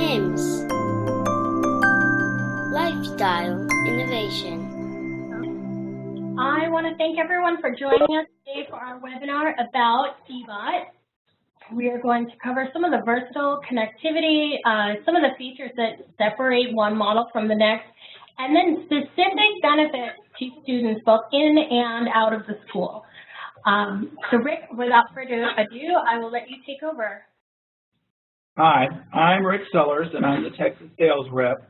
MIMS Lifestyle Innovation. I want to thank everyone for joining us today for our webinar about Ebot. We are going to cover some of the versatile connectivity, some of the features that separate one model from the next, and then specific benefits to students both in and out of the school. So Rick, without further ado, I will let you take over. Hi, I'm Rick Sellers, and I'm the Texas sales rep,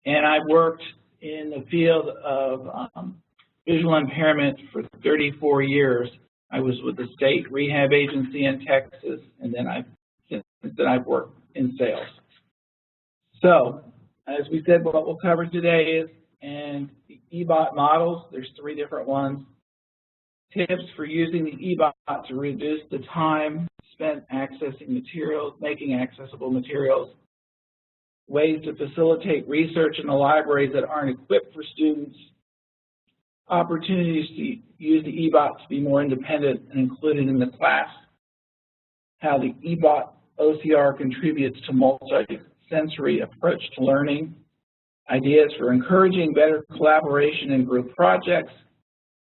and I worked in the field of visual impairment for 34 years. I was with the state rehab agency in Texas, and then since then I've worked in sales. So, as we said, what we'll cover today is the Ebot models. There's 3 different ones. Tips for using the Ebot to reduce the time spent accessing materials, making accessible materials. Ways to facilitate research in the libraries that aren't equipped for students. Opportunities to use the Ebot to be more independent and included in the class. How the Ebot OCR contributes to multisensory approach to learning. Ideas for encouraging better collaboration in group projects.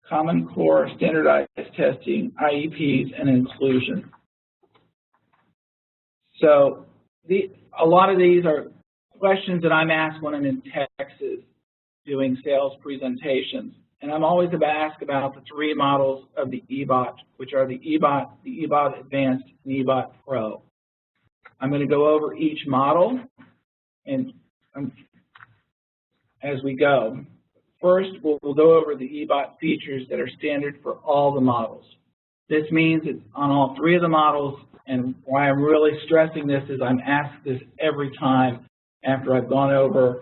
Common Core, standardized testing, IEPs, and inclusion. So a lot of these are questions that I'm asked when I'm in Texas doing sales presentations. And I'm always asked about the 3 models of the Ebot, which are the Ebot Advanced, and the Ebot Pro. I'm going to go over each model and as we go. First, we'll go over the Ebot features that are standard for all the models. This means it's on all 3 of the models, and why I'm really stressing this is I'm asked this every time after I've gone over.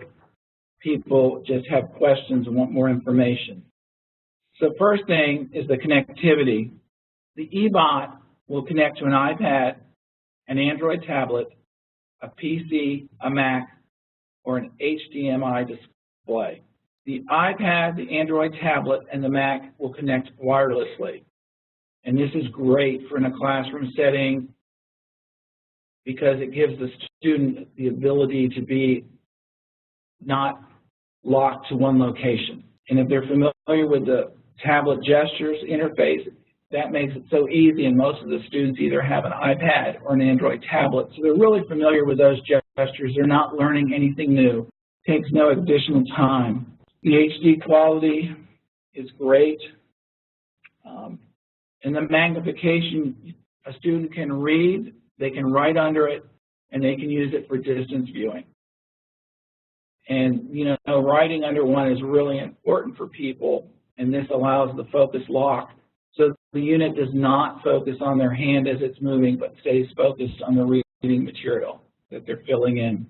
People just have questions and want more information. So first thing is the connectivity. The Ebot will connect to an iPad, an Android tablet, a PC, a Mac, or an HDMI display. The iPad, the Android tablet, and the Mac will connect wirelessly. And this is great for in a classroom setting because it gives the student the ability to be not locked to one location. And if they're familiar with the tablet gestures interface, that makes it so easy, and most of the students either have an iPad or an Android tablet. So they're really familiar with those gestures. They're not learning anything new. It takes no additional time. The HD quality is great. And the magnification, a student can read, they can write under it, and they can use it for distance viewing. And, you know, writing under one is really important for people, and this allows the focus lock. So the unit does not focus on their hand as it's moving, but stays focused on the reading material that they're filling in.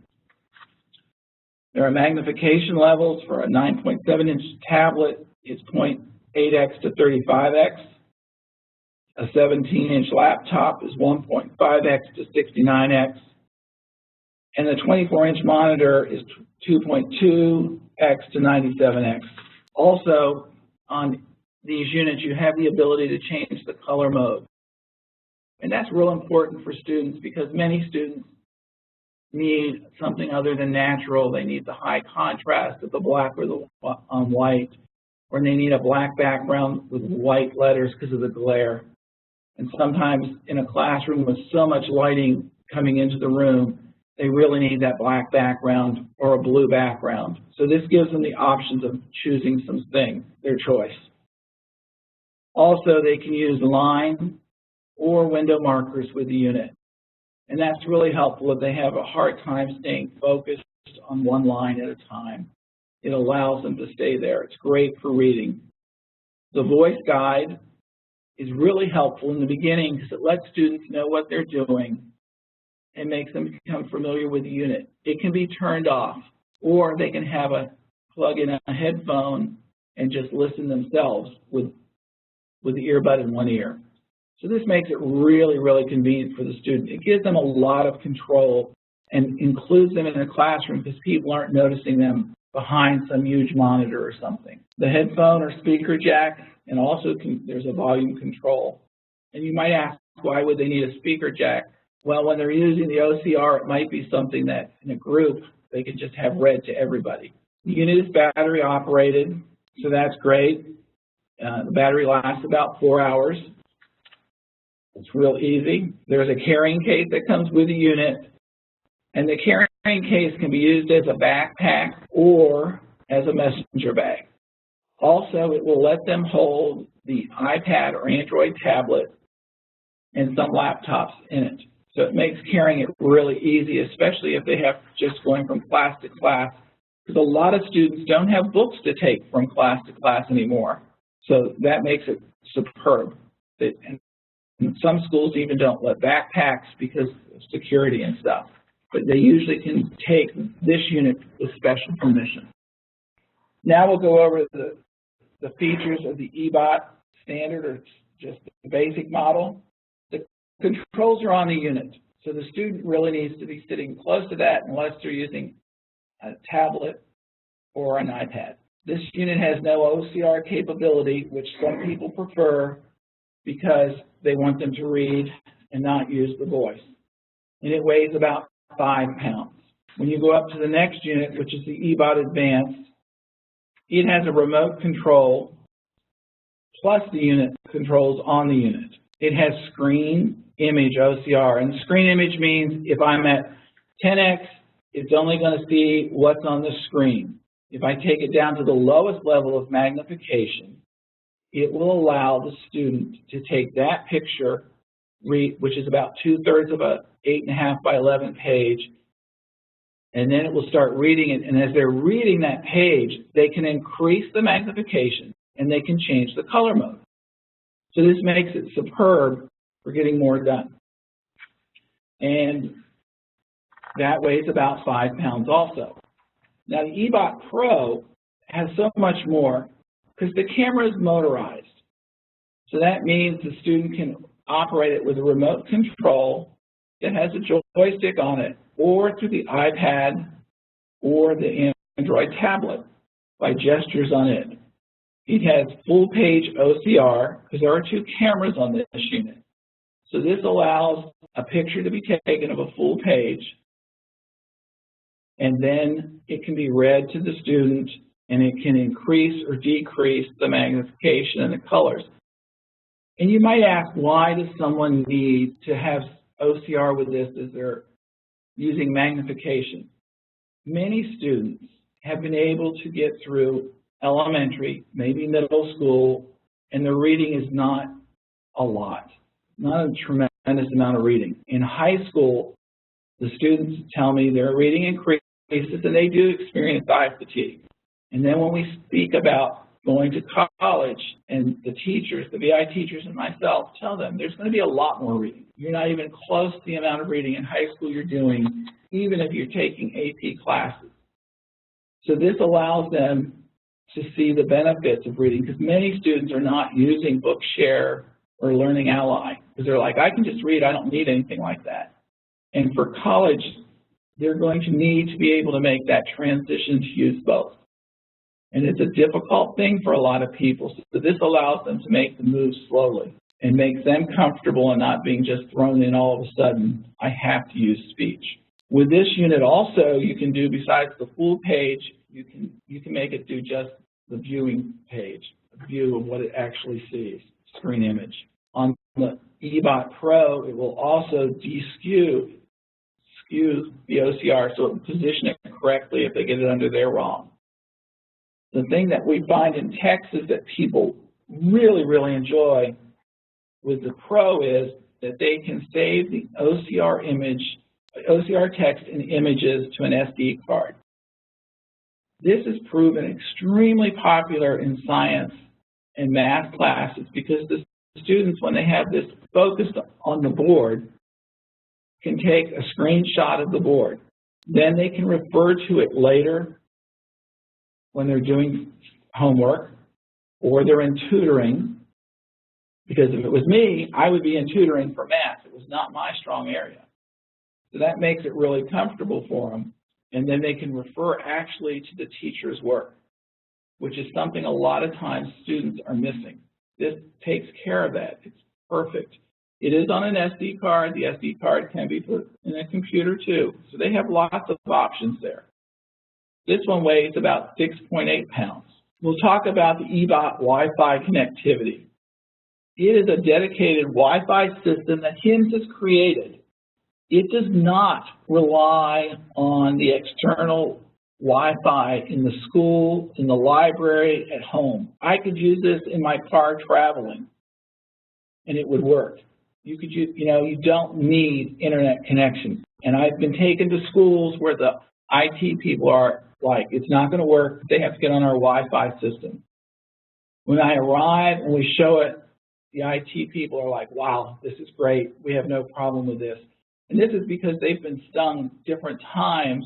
There are magnification levels for a 9.7-inch tablet. It's 0.8x to 35x. A 17-inch laptop is 1.5x to 69x. And the 24-inch monitor is 2.2x to 97x. Also, on these units, you have the ability to change the color mode. And that's real important for students because many students need something other than natural. They need the high contrast of the black or the white, or they need a black background with white letters because of the glare. And sometimes in a classroom with so much lighting coming into the room, they really need that black background or a blue background. So this gives them the options of choosing something, their choice. Also, they can use line or window markers with the unit. And that's really helpful if they have a hard time staying focused on one line at a time. It allows them to stay there. It's great for reading. The voice guide is really helpful in the beginning because it lets students know what they're doing and makes them become familiar with the unit. It can be turned off, or they can have plug in a headphone and just listen themselves with the earbud in one ear. So this makes it really, really convenient for the student. It gives them a lot of control and includes them in the classroom because people aren't noticing them behind some huge monitor or something. The headphone or speaker jack, and also there's a volume control. And you might ask, why would they need a speaker jack? Well, when they're using the OCR, it might be something that in a group they can just have read to everybody. The unit is battery operated, so that's great. The battery lasts about 4 hours. It's real easy. There's a carrying case that comes with the unit, and the carrying case can be used as a backpack or as a messenger bag. Also, it will let them hold the iPad or Android tablet and some laptops in it. So it makes carrying it really easy, especially if they have just going from class to class, because a lot of students don't have books to take from class to class anymore. So that makes it superb. And some schools even don't let backpacks because of security and stuff, but they usually can take this unit with special permission. Now we'll go over the features of the Ebot standard, or just the basic model. The controls are on the unit, so the student really needs to be sitting close to that unless they're using a tablet or an iPad. This unit has no OCR capability, which some people prefer because they want them to read and not use the voice. And it weighs about 5 pounds. When you go up to the next unit, which is the Ebot Advanced, it has a remote control plus the unit controls on the unit. It has screen image OCR, and screen image means if I'm at 10x, it's only going to see what's on the screen. If I take it down to the lowest level of magnification, it will allow the student to take that picture, which is about 2/3 of a 8.5 by 11 page, and then it will start reading it. And as they're reading that page, they can increase the magnification and they can change the color mode. So this makes it superb for getting more done. And that weighs about 5 pounds also. Now the Ebot Pro has so much more because the camera is motorized. So that means the student can operate it with a remote control that has a joystick on it, or through the iPad or the Android tablet by gestures on it. It has full page OCR because there are 2 cameras on this unit. So this allows a picture to be taken of a full page, and then it can be read to the student, and it can increase or decrease the magnification and the colors. And you might ask, why does someone need to have OCR with this as they're using magnification? Many students have been able to get through elementary, maybe middle school, and the reading is not a lot, not a tremendous amount of reading. In high school, the students tell me their reading increases and they do experience eye fatigue. And then when we speak about going to college, and the teachers, the VI teachers and myself tell them there's going to be a lot more reading. You're not even close to the amount of reading in high school you're doing, even if you're taking AP classes. So this allows them to see the benefits of reading, because many students are not using Bookshare or Learning Ally, because they're like, I can just read, I don't need anything like that. And for college, they're going to need to be able to make that transition to use both. And it's a difficult thing for a lot of people. So this allows them to make the move slowly and makes them comfortable and not being just thrown in all of a sudden, I have to use speech. With this unit also, you can do, besides the full page, you can make it do just the viewing page, a view of what it actually sees, screen image. On the Ebot Pro, it will also de-skew the OCR so it will position it correctly if they get it under there wrong. The thing that we find in text is that people really, really enjoy with the Pro is that they can save the OCR text and images to an SD card. This has proven extremely popular in science and math classes because the students, when they have this focused on the board, can take a screenshot of the board. Then they can refer to it later when they're doing homework or they're in tutoring, because if it was me, I would be in tutoring for math. It was not my strong area. So that makes it really comfortable for them, and then they can refer actually to the teacher's work, which is something a lot of times students are missing. This takes care of that. It's perfect. It is on an SD card. The SD card can be put in a computer too. So they have lots of options there. This one weighs about 6.8 pounds. We'll talk about the Ebot Wi-Fi connectivity. It is a dedicated Wi-Fi system that HIMSS has created. It does not rely on the external Wi-Fi in the school, in the library, at home. I could use this in my car traveling, and it would work. You could use, you don't need internet connection. And I've been taken to schools where the IT people are like, it's not going to work. They have to get on our Wi-Fi system. When I arrive and we show it, the IT people are like, wow, this is great. We have no problem with this. And this is because they've been stung different times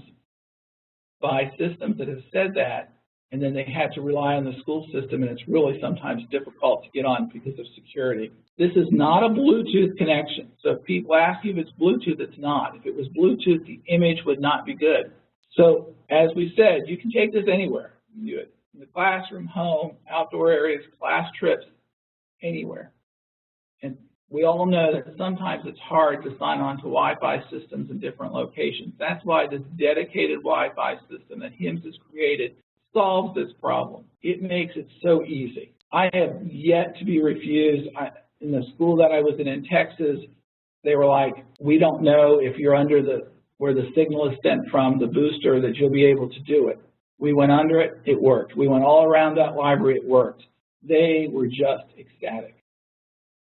by systems that have said that, and then they had to rely on the school system, and it's really sometimes difficult to get on because of security. This is not a Bluetooth connection. So if people ask you if it's Bluetooth, it's not. If it was Bluetooth, the image would not be good. So as we said, you can take this anywhere. You can do it in the classroom, home, outdoor areas, class trips, anywhere. And we all know that sometimes it's hard to sign on to Wi-Fi systems in different locations. That's why this dedicated Wi-Fi system that HIMSS has created solves this problem. It makes it so easy. I have yet to be refused. In the school that I was in Texas, they were like, we don't know if you're under where the signal is sent from, the booster, that you'll be able to do it. We went under it, it worked. We went all around that library, it worked. They were just ecstatic.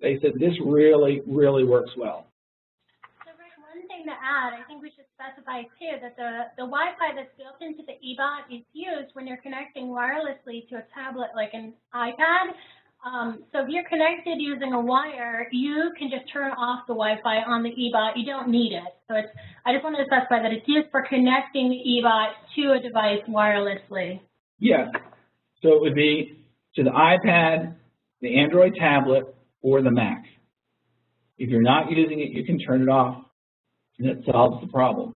They said, this really, really works well. So, Rick, one thing to add, I think we should specify, too, that the Wi-Fi that's built into the Ebot is used when you're connecting wirelessly to a tablet like an iPad. So if you're connected using a wire, you can just turn off the Wi-Fi on the Ebot. You don't need it. So I just wanted to specify that it's used for connecting the Ebot to a device wirelessly. Yes. So it would be to the iPad, the Android tablet, or the Mac. If you're not using it, you can turn it off, and it solves the problem.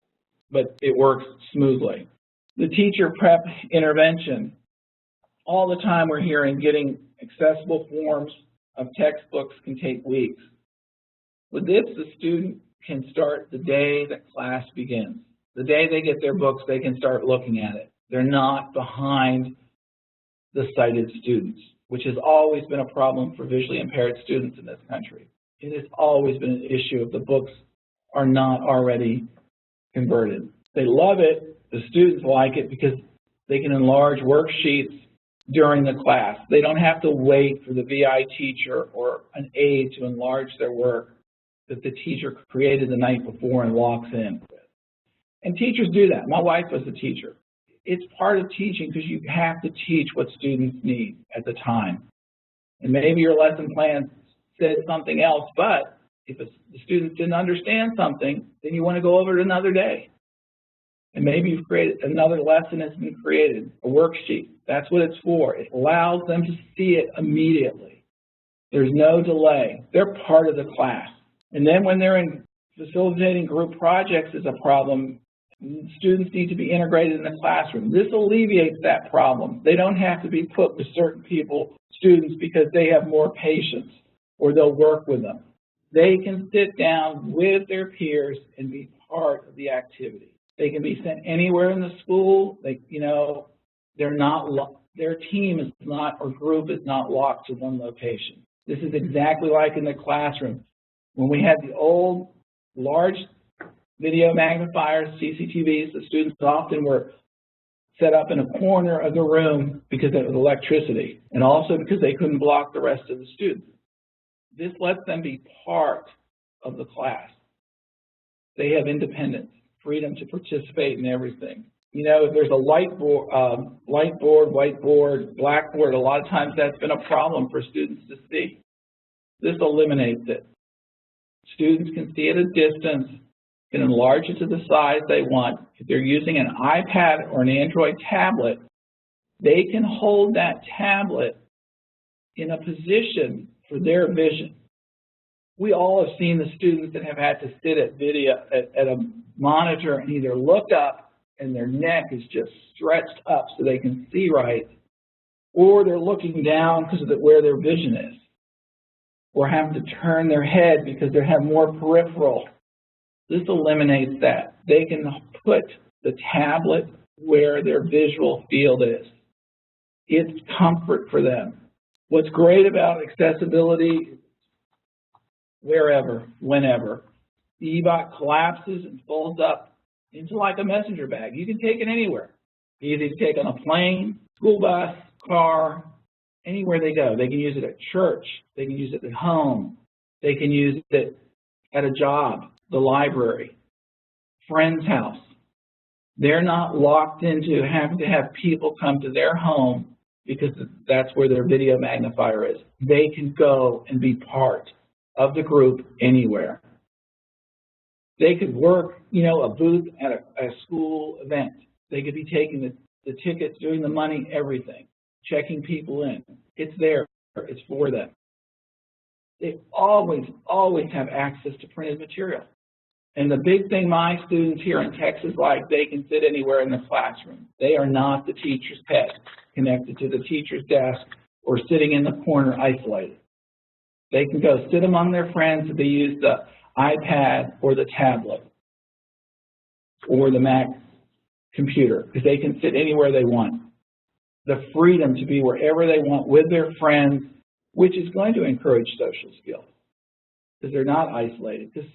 But it works smoothly. The teacher prep intervention. All the time we're hearing getting accessible forms of textbooks can take weeks. With this, the student can start the day that class begins. The day they get their books, they can start looking at it. They're not behind the sighted students, which has always been a problem for visually impaired students in this country. It has always been an issue if the books are not already converted. They love it. The students like it because they can enlarge worksheets during the class. They don't have to wait for the VI teacher or an aide to enlarge their work that the teacher created the night before and walks in with. And teachers do that. My wife was a teacher. It's part of teaching because you have to teach what students need at the time. And maybe your lesson plan said something else, but if the students didn't understand something, then you want to go over it another day. And maybe you've created another lesson has been created, a worksheet. That's what it's for. It allows them to see it immediately. There's no delay. They're part of the class. And then when they're in facilitating group projects is a problem, students need to be integrated in the classroom. This alleviates that problem. They don't have to be put with certain students because they have more patience or they'll work with them. They can sit down with their peers and be part of the activity. They can be sent anywhere in the school. Their team is not, or group is not locked to one location. This is exactly like in the classroom. When we had the old large video magnifiers, CCTVs, the students often were set up in a corner of the room because of electricity, and also because they couldn't block the rest of the students. This lets them be part of the class. They have independence, freedom to participate in everything. You know, if there's a whiteboard, blackboard, a lot of times that's been a problem for students to see. This eliminates it. Students can see at a distance, can enlarge it to the size they want. If they're using an iPad or an Android tablet, they can hold that tablet in a position for their vision. We all have seen the students that have had to sit at a monitor and either look up and their neck is just stretched up so they can see right, or they're looking down because of where their vision is. or having to turn their head because they have more peripheral. This eliminates that. They can put the tablet where their visual field is. It's comfort for them. What's great about accessibility, wherever, whenever, the Ebot collapses and folds up into like a messenger bag. You can take it anywhere. Easy to take on a plane, school bus, car, anywhere they go. They can use it at church. They can use it at home. They can use it at a job, the library, friend's house. They're not locked into having to have people come to their home because that's where their video magnifier is. They can go and be part of the group anywhere. They could work, a booth at a school event. They could be taking the tickets, doing the money, everything, checking people in. It's there. It's for them. They always have access to printed material. And the big thing my students here in Texas like, they can sit anywhere in the classroom. They are not the teacher's pet, connected to the teacher's desk or sitting in the corner isolated. They can go sit among their friends if they use the iPad or the tablet or the Mac computer, because they can sit anywhere they want. The freedom to be wherever they want with their friends, which is going to encourage social skills, because they're not isolated. Because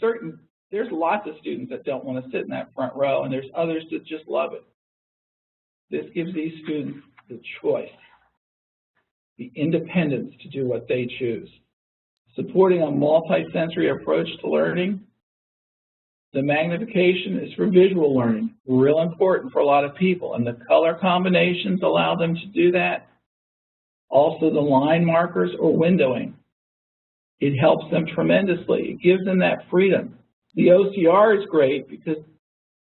there's lots of students that don't want to sit in that front row, and there's others that just love it. This gives these students the choice, the independence to do what they choose. Supporting a multisensory approach to learning. The magnification is for visual learning, real important for a lot of people, and the color combinations allow them to do that. Also the line markers or windowing. It helps them tremendously. It gives them that freedom. The OCR is great because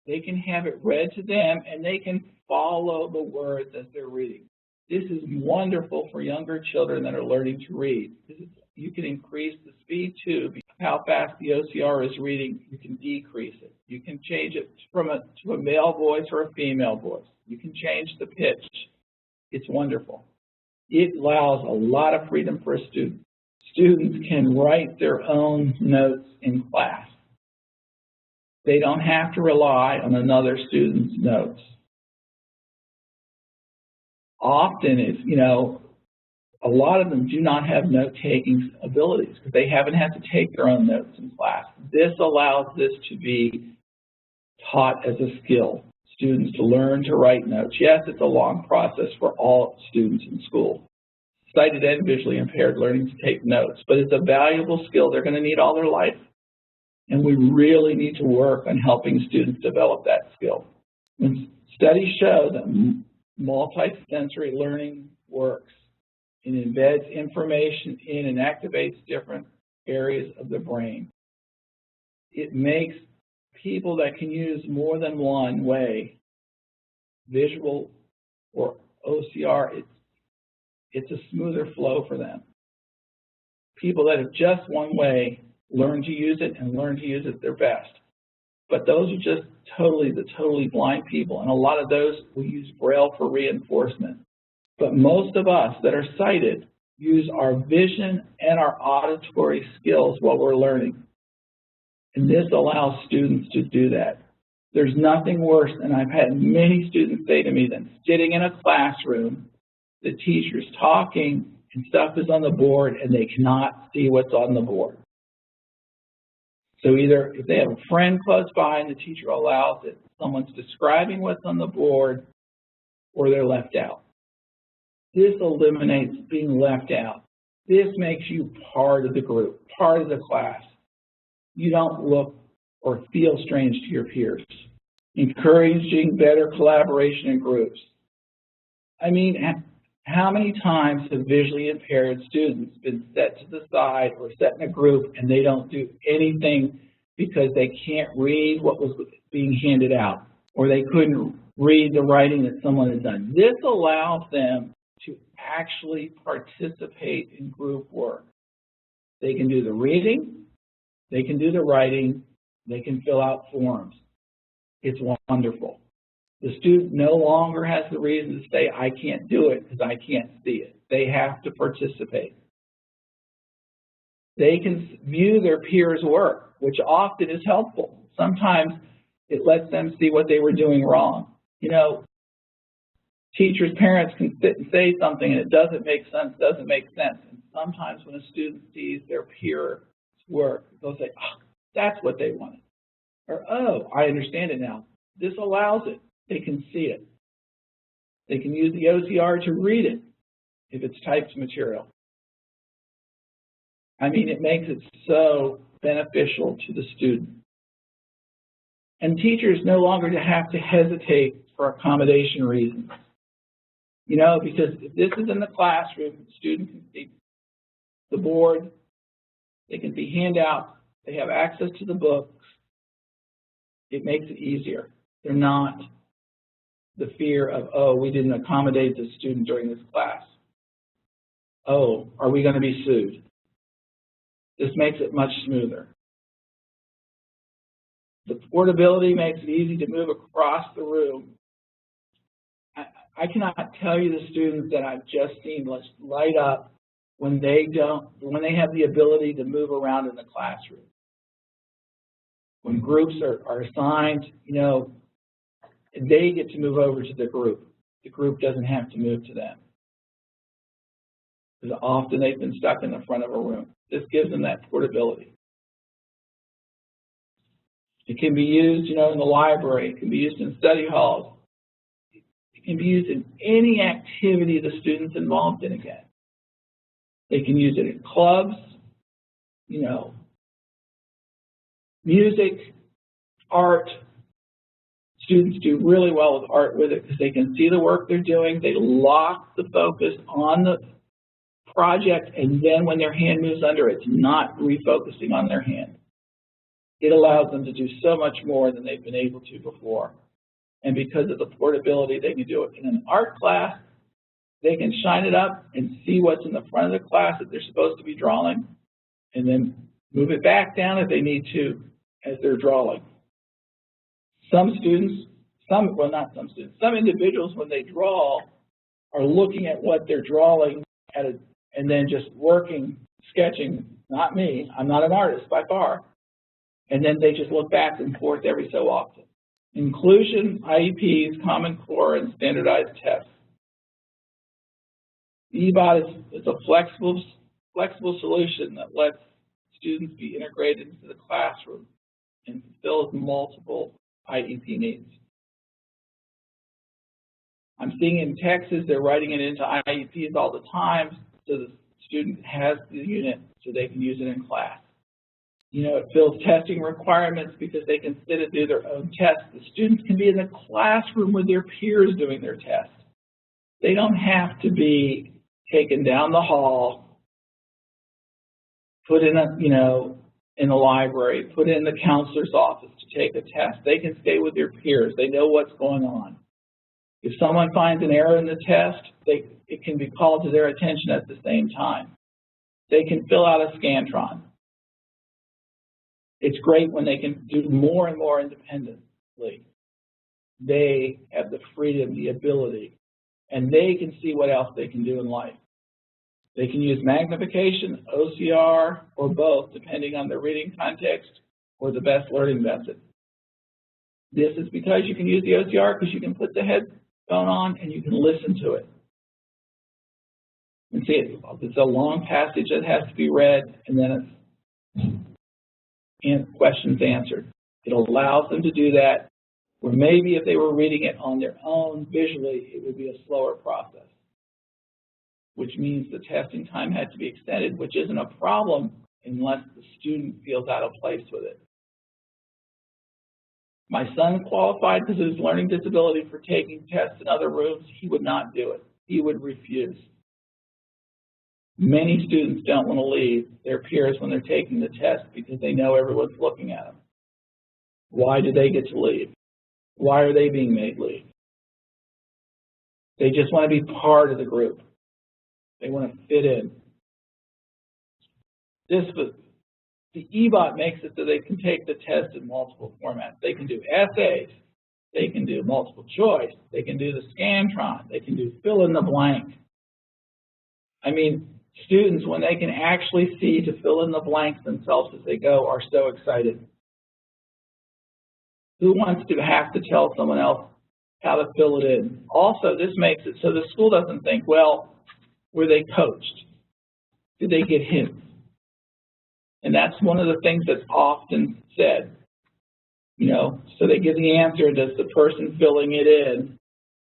they can have it read to them and they can follow the words as they're reading. This is wonderful for younger children that are learning to read. You can increase the speed too, because how fast the OCR is reading, you can decrease it. You can change it to a male voice or a female voice. You can change the pitch. It's wonderful. It allows a lot of freedom for a student. Students can write their own notes in class. They don't have to rely on another student's notes. Often, a lot of them do not have note-taking abilities because they haven't had to take their own notes in class. This allows this to be taught as a skill. Students to learn to write notes. Yes, it's a long process for all students in school. Sighted and visually impaired learning to take notes, but it's a valuable skill they're going to need all their life. And we really need to work on helping students develop that skill. And studies show that multisensory learning works. It embeds information in and activates different areas of the brain. It makes people that can use more than one way, visual or OCR, it's a smoother flow for them. People that have just one way learn to use it and learn to use it their best. But those are just the totally blind people, and a lot of those will use Braille for reinforcement. But most of us that are sighted use our vision and our auditory skills while we're learning. And this allows students to do that. There's nothing worse, and I've had many students say to me, than sitting in a classroom, the teacher's talking and stuff is on the board and they cannot see what's on the board. So either if they have a friend close by and the teacher allows it, someone's describing what's on the board, or they're left out. This eliminates being left out. This makes you part of the group, part of the class. You don't look or feel strange to your peers. Encouraging better collaboration in groups. I mean, how many times have visually impaired students been set to the side or set in a group and they don't do anything because they can't read what was being handed out, or they couldn't read the writing that someone had done? This allows them to actually participate in group work. They can do the reading, they can do the writing, they can fill out forms. It's wonderful. The student no longer has the reason to say, I can't do it because I can't see it. They have to participate. They can view their peers' work, which often is helpful. Sometimes it lets them see what they were doing wrong. You know, teachers, parents can sit and say something and it doesn't make sense, And sometimes when a student sees their peer's work, they'll say, oh, that's what they wanted. Or, oh, I understand it now. This allows it. They can see it. They can use the OCR to read it if it's typed material. I mean, it makes it so beneficial to the student. And teachers no longer have to hesitate for accommodation reasons. You know, because if this is in the classroom, the student can see the board, they can see handouts, they have access to the books. It makes it easier. They're not the fear of, oh, we didn't accommodate the student during this class. Oh, are we going to be sued? This makes it much smoother. The portability makes it easy to move across the room. I cannot tell you the students that I've just seen light up when they have the ability to move around in the classroom. When groups are assigned, you know, they get to move over to the group. The group doesn't have to move to them. Because often they've been stuck in the front of a room. This gives them that portability. It can be used, you know, in the library. It can be used in study halls. It can be used in any activity the student's involved in again. They can use it in clubs, you know, music, art. Students do really well with art with it because they can see the work they're doing. They lock the focus on the project, and then when their hand moves under, it's not refocusing on their hand. It allows them to do so much more than they've been able to before. And because of the portability, they can do it. In an art class, they can shine it up and see what's in the front of the class that they're supposed to be drawing, and then move it back down if they need to as they're drawing. Some students, some individuals, when they draw, are looking at what they're drawing and then just working, sketching. Not me, I'm not an artist by far. And then they just look back and forth every so often. Inclusion, IEPs, Common Core, and standardized tests. Ebot is a flexible solution that lets students be integrated into the classroom and fulfills multiple IEP needs. I'm seeing in Texas, they're writing it into IEPs all the time so the student has the unit so they can use it in class. You know, it fills testing requirements because they can sit and do their own tests. The students can be in the classroom with their peers doing their tests. They don't have to be taken down the hall, put in in the library, put in the counselor's office to take a test. They can stay with their peers. They know what's going on. If someone finds an error in the test, it can be called to their attention at the same time. They can fill out a Scantron. It's great when they can do more and more independently. They have the freedom, the ability, and they can see what else they can do in life. They can use magnification, OCR, or both, depending on the reading context or the best learning method. This is because you can use the OCR because you can put the headphone on and you can listen to it. And see, it's a long passage that has to be read, and then it's questions answered. It allows them to do that, where maybe if they were reading it on their own visually, it would be a slower process, which means the testing time had to be extended, which isn't a problem unless the student feels out of place with it. My son qualified because of his learning disability for taking tests in other rooms. He would not do it. He would refuse. Many students don't want to leave their peers when they're taking the test because they know everyone's looking at them. Why do they get to leave? Why are they being made leave? They just want to be part of the group. They want to fit in. The Ebot makes it so they can take the test in multiple formats. They can do essays. They can do multiple choice. They can do the Scantron. They can do fill in the blank. I mean, Students, when they can actually see to fill in the blanks themselves as they go, are so excited. Who wants to have to tell someone else how to fill it in? Also, this makes it so the school doesn't think, well, were they coached? Did they get hints? And that's one of the things that's often said. You know, so they give the answer, does the person filling it in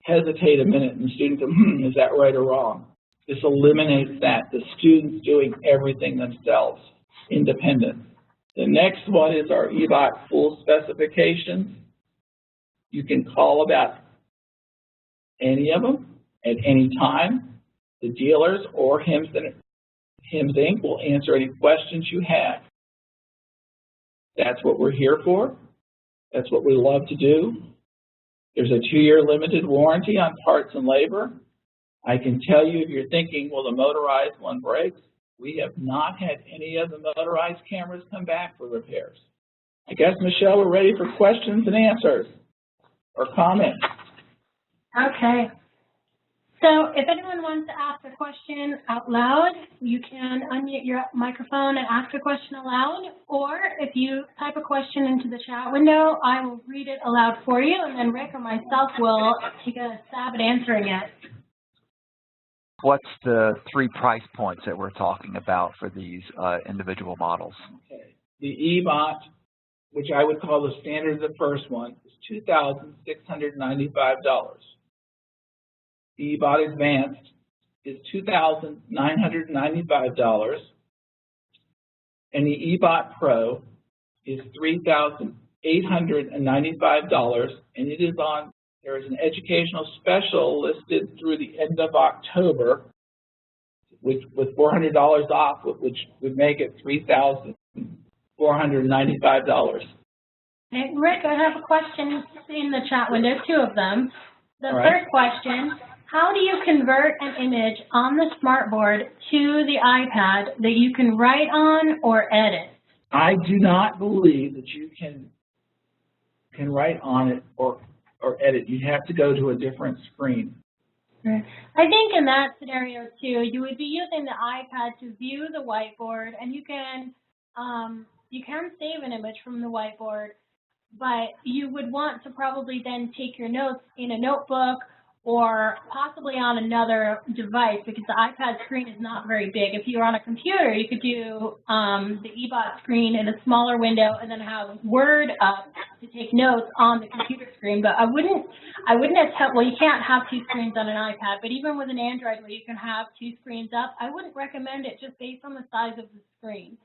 hesitate a minute, and the student goes, is that right or wrong? This eliminates that, the students doing everything themselves, independent. The next one is our Ebot full specifications. You can call about any of them at any time. The dealers or HIMSS Inc. will answer any questions you have. That's what we're here for. That's what we love to do. There's a 2-year limited warranty on parts and labor. I can tell you, if you're thinking, well, the motorized one breaks, we have not had any of the motorized cameras come back for repairs. I guess, Michelle, we're ready for questions and answers or comments. Okay. So if anyone wants to ask a question out loud, you can unmute your microphone and ask a question aloud, or if you type a question into the chat window, I will read it aloud for you, and then Rick or myself will take a stab at answering it. What's the 3 price points that we're talking about for these individual models? Okay. The Ebot, which I would call the standard, the first one, is $2,695. The Ebot Advanced is $2,995, and the Ebot Pro is $3,895, and it is on. There is an educational special listed through the end of October, with $400 off, which would make it $3,495. Hey, Rick, I have a question in the chat window, 2 of them. The first question, how do you convert an image on the smartboard to the iPad that you can write on or edit? I do not believe that you can write on it or edit. You have to go to a different screen. I think in that scenario too, you would be using the iPad to view the whiteboard, and you can save an image from the whiteboard, but you would want to probably then take your notes in a notebook or possibly on another device, because the iPad screen is not very big. If you're on a computer, you could do the Ebot screen in a smaller window and then have Word up to take notes on the computer screen. But I wouldn't attempt, well, you can't have 2 screens on an iPad, but even with an Android where you can have 2 screens up, I wouldn't recommend it just based on the size of the screen.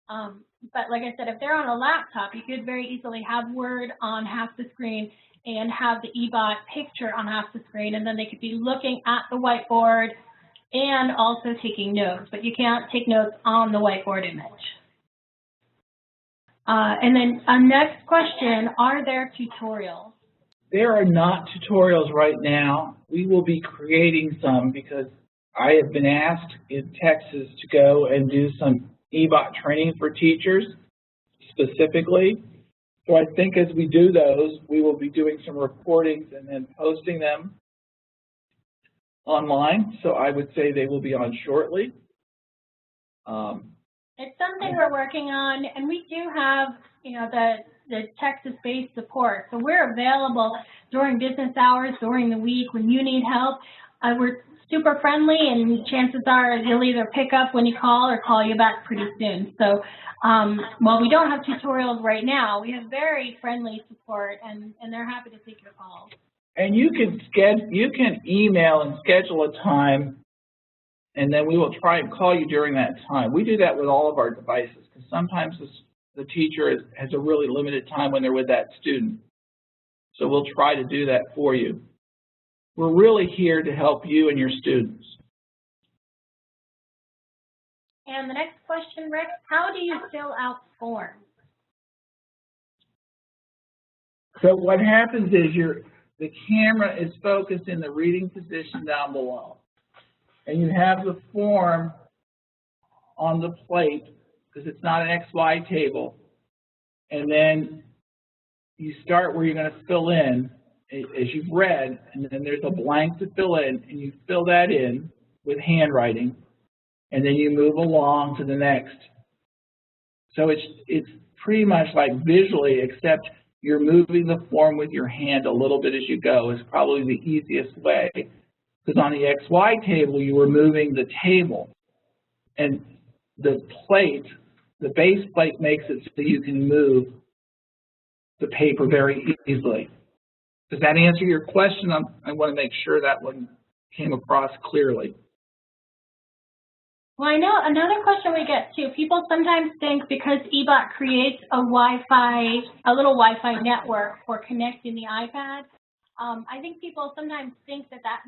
But like I said, if they're on a laptop, you could very easily have Word on half the screen and have the Ebot picture on half the screen, and then they could be looking at the whiteboard and also taking notes, but you can't take notes on the whiteboard image. And then next question, are there tutorials? There are not tutorials right now. We will be creating some because I have been asked in Texas to go and do some Ebot training for teachers specifically. So I think as we do those, we will be doing some recordings and then posting them online. So I would say they will be on shortly. It's something we're working on, and we do have, you know, the Texas-based support. So we're available during business hours, during the week when you need help. We're super friendly, and chances are you'll either pick up when you call or call you back pretty soon. So while we don't have tutorials right now, we have very friendly support, and they're happy to take your calls. And you can email and schedule a time, and then we will try and call you during that time. We do that with all of our devices because sometimes the teacher has a really limited time when they're with that student. So we'll try to do that for you. We're really here to help you and your students. And the next question, Rick, how do you fill out forms? So what happens is the camera is focused in the reading position down below. And you have the form on the plate because it's not an XY table. And then you start where you're going to fill in as you've read, and then there's a blank to fill in, and you fill that in with handwriting. and then you move along to the next. So it's pretty much like visually, except you're moving the form with your hand a little bit as you go is probably the easiest way. Because on the XY table, you were moving the table, and the plate, the base plate makes it so you can move the paper very easily. Does that answer your question? I want to make sure that one came across clearly. Well, I know another question we get too, people sometimes think because Ebot creates a Wi-Fi, a little Wi-Fi network for connecting the iPad, I think people sometimes think that that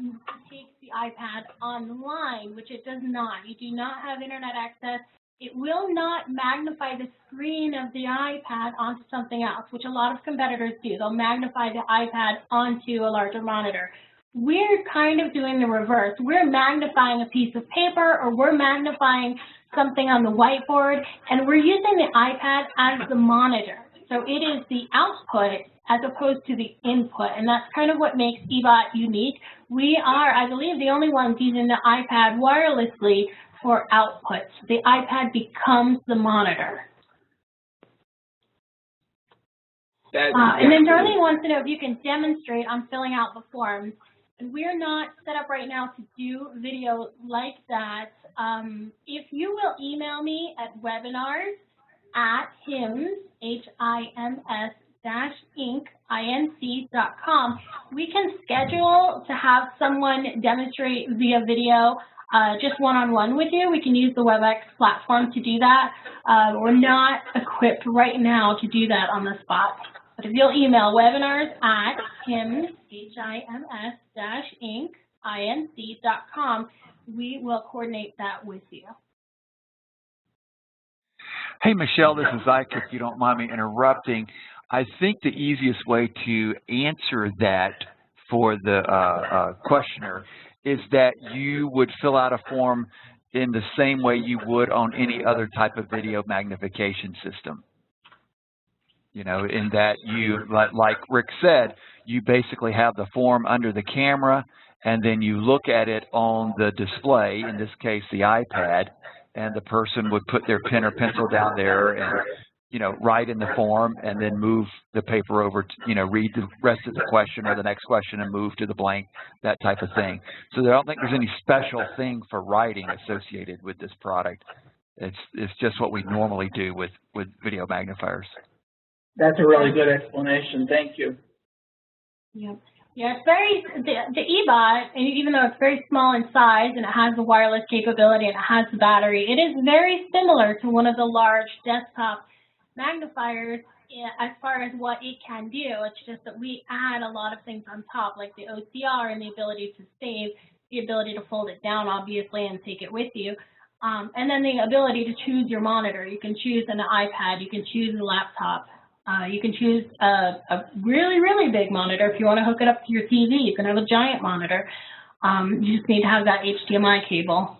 takes the iPad online, which it does not. You do not have internet access. It will not magnify the screen of the iPad onto something else, which a lot of competitors do. They'll magnify the iPad onto a larger monitor. We're kind of doing the reverse. We're magnifying a piece of paper, or we're magnifying something on the whiteboard, and we're using the iPad as the monitor. So it is the output as opposed to the input, and that's kind of what makes Ebot unique. We are, I believe, the only ones using the iPad wirelessly for outputs. The iPad becomes the monitor. And then Darlene wants to know if you can demonstrate on filling out the forms. And we're not set up right now to do video like that. If you will email me at webinars@HIMS, HIMS-inc.com, we can schedule to have someone demonstrate via video just one-on-one with you. We can use the WebEx platform to do that. We're not equipped right now to do that on the spot. But if you'll email webinars@HIMS, HIMS-inc.com, we will coordinate that with you. Hey, Michelle, this is Ike, if you don't mind me interrupting. I think the easiest way to answer that for the questioner is that you would fill out a form in the same way you would on any other type of video magnification system. You know, in that you, like Rick said, you basically have the form under the camera, and then you look at it on the display, in this case the iPad, and the person would put their pen or pencil down there and, you know, write in the form and then move the paper over to, you know, read the rest of the question or the next question and move to the blank, that type of thing. So I don't think there's any special thing for writing associated with this product. It's just what we normally do with video magnifiers. That's a really good explanation. Thank you. Yep. Yeah, it's very, the Ebot, even though it's very small in size and it has the wireless capability and it has the battery, it is very similar to one of the large desktop magnifiers as far as what it can do. It's just that we add a lot of things on top, like the OCR and the ability to save, the ability to fold it down, obviously, and take it with you. And then the ability to choose your monitor. You can choose an iPad, you can choose a laptop. You can choose a really, really big monitor. If you want to hook it up to your TV, you can have a giant monitor. You just need to have that HDMI cable.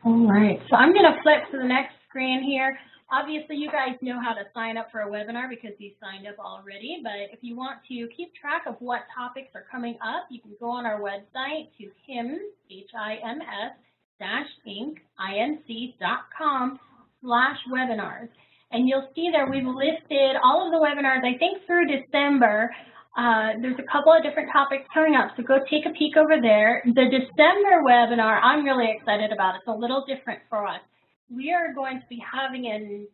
All right, so I'm going to flip to the next screen here. Obviously, you guys know how to sign up for a webinar because you signed up already, but if you want to keep track of what topics are coming up, you can go on our website to HIMS, HIMS-inc.com/webinars. And you'll see there we've listed all of the webinars, I think through December. There's a couple of different topics coming up, so go take a peek over there. The December webinar, I'm really excited about. It's a little different for us. We are going to be having an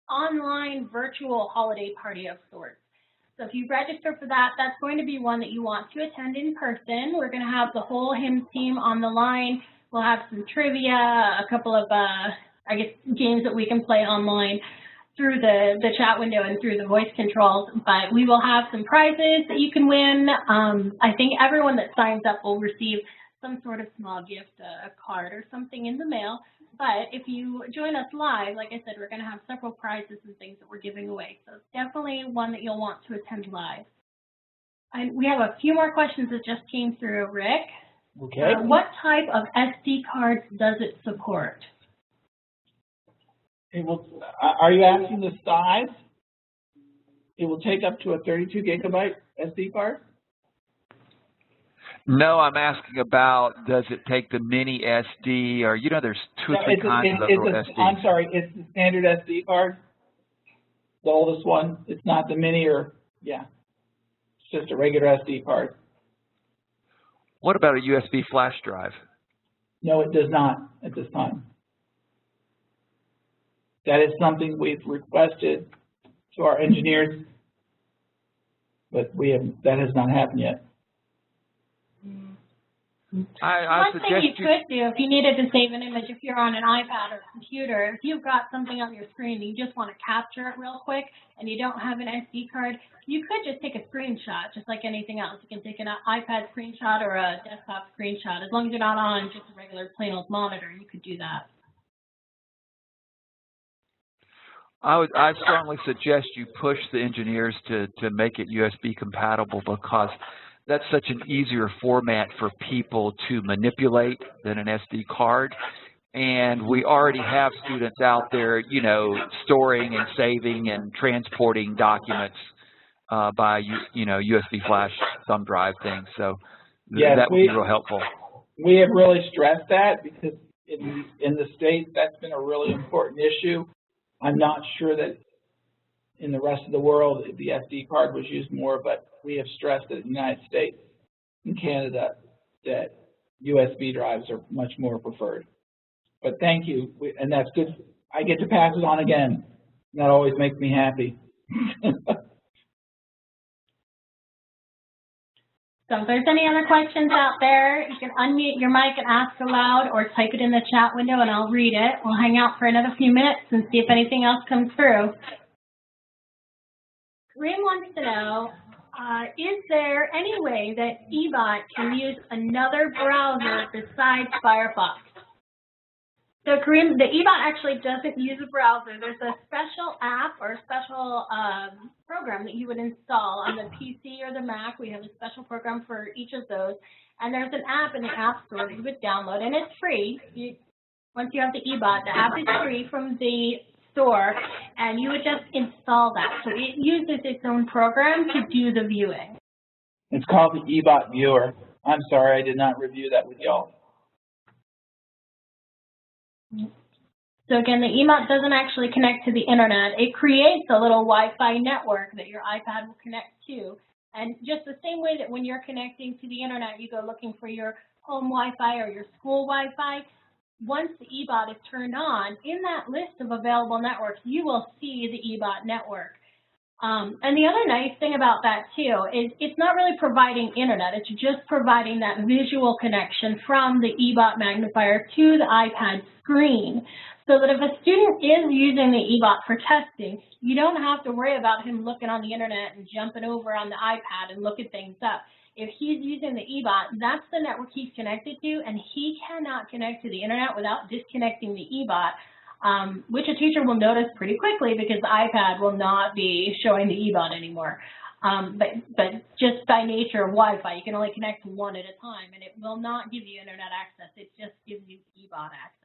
online virtual holiday party of sorts. So if you register for that, that's going to be one that you want to attend in person. We're going to have the whole HIMS team on the line. We'll have some trivia, a couple of, I guess, games that we can play online through the chat window and through the voice controls, but we will have some prizes that you can win. I think everyone that signs up will receive some sort of small gift, a card or something in the mail. But if you join us live, like I said, we're going to have several prizes and things that we're giving away. So it's definitely one that you'll want to attend live. And we have a few more questions that just came through, Rick. Okay. What type of SD cards does it support? It will, are you asking the size? It will take up to a 32 gigabyte SD card? No, I'm asking about, does it take the mini SD, or, you know, there's two or three kinds of little SD. I'm sorry, it's the standard SD card, the oldest one. It's not the mini or, yeah, it's just a regular SD card. What about a USB flash drive? No, it does not at this time. That is something we've requested to our engineers, but that has not happened yet. I One thing you could do if you needed to save an image, if you're on an iPad or computer, if you've got something on your screen and you just want to capture it real quick and you don't have an SD card, you could just take a screenshot, just like anything else. You can take an iPad screenshot or a desktop screenshot. As long as you're not on just a regular plain old monitor, you could do that. I strongly suggest you push the engineers to make it USB compatible, because that's such an easier format for people to manipulate than an SD card. And we already have students out there, you know, storing and saving and transporting documents by, you know, USB flash thumb drive things. So yes, that would be real helpful. We have really stressed that, because in the States, that's been a really important issue. I'm not sure that in the rest of the world the SD card was used more, but we have stressed that in the United States and Canada that USB drives are much more preferred. But thank you, and that's good. I get to pass it on again. That always makes me happy. So if there's any other questions out there, you can unmute your mic and ask aloud, or type it in the chat window and I'll read it. We'll hang out for another few minutes and see if anything else comes through. Kareem wants to know, is there any way that Ebot can use another browser besides Firefox? So Kareem, the Ebot actually doesn't use a browser. There's a special app or a special program that you would install on the PC or the Mac. We have a special program for each of those. And there's an app in the App Store that you would download, and it's free. Once you have the Ebot, the app is free from the store, and you would just install that. So it uses its own program to do the viewing. It's called the Ebot Viewer. I'm sorry, I did not review that with y'all. So again, the Ebot doesn't actually connect to the internet. It creates a little Wi-Fi network that your iPad will connect to. And just the same way that when you're connecting to the internet, you go looking for your home Wi-Fi or your school Wi-Fi, once the Ebot is turned on, in that list of available networks, you will see the Ebot network. And the other nice thing about that, too, is it's not really providing internet. It's just providing that visual connection from the Ebot magnifier to the iPad screen, so that if a student is using the Ebot for testing, you don't have to worry about him looking on the internet and jumping over on the iPad and looking things up. If he's using the Ebot, that's the network he's connected to, and he cannot connect to the internet without disconnecting the Ebot. Which a teacher will notice pretty quickly, because the iPad will not be showing the Ebot anymore. But just by nature of Wi-Fi, you can only connect one at a time, and it will not give you internet access. It just gives you Ebot access.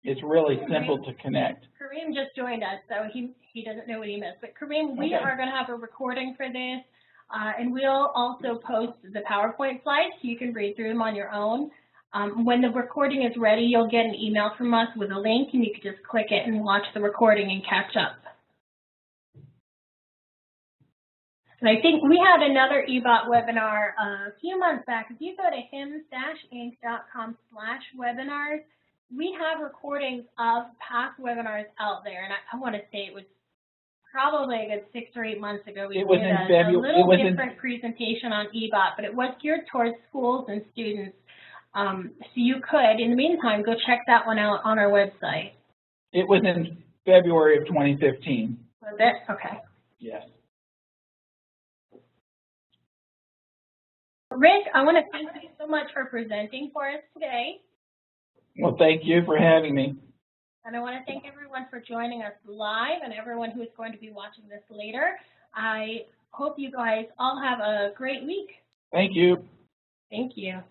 It's really simple to connect. Kareem just joined us, so he doesn't know what he missed. But Kareem, we are going to have a recording for this. And we'll also post the PowerPoint slides so you can read through them on your own. When the recording is ready, you'll get an email from us with a link, and you can just click it and watch the recording and catch up. And I think we had another Ebot webinar a few months back. If you go to hims-inc.com/webinars, we have recordings of past webinars out there. And I want to say it was probably a good 6 or 8 months ago. We did a little different presentation on Ebot, but it was geared towards schools and students. So you could, in the meantime, go check that one out on our website. It was in February of 2015. Was it? Okay. Yes. Rick, I want to thank you so much for presenting for us today. Well, thank you for having me. And I want to thank everyone for joining us live, and everyone who is going to be watching this later. I hope you guys all have a great week. Thank you. Thank you.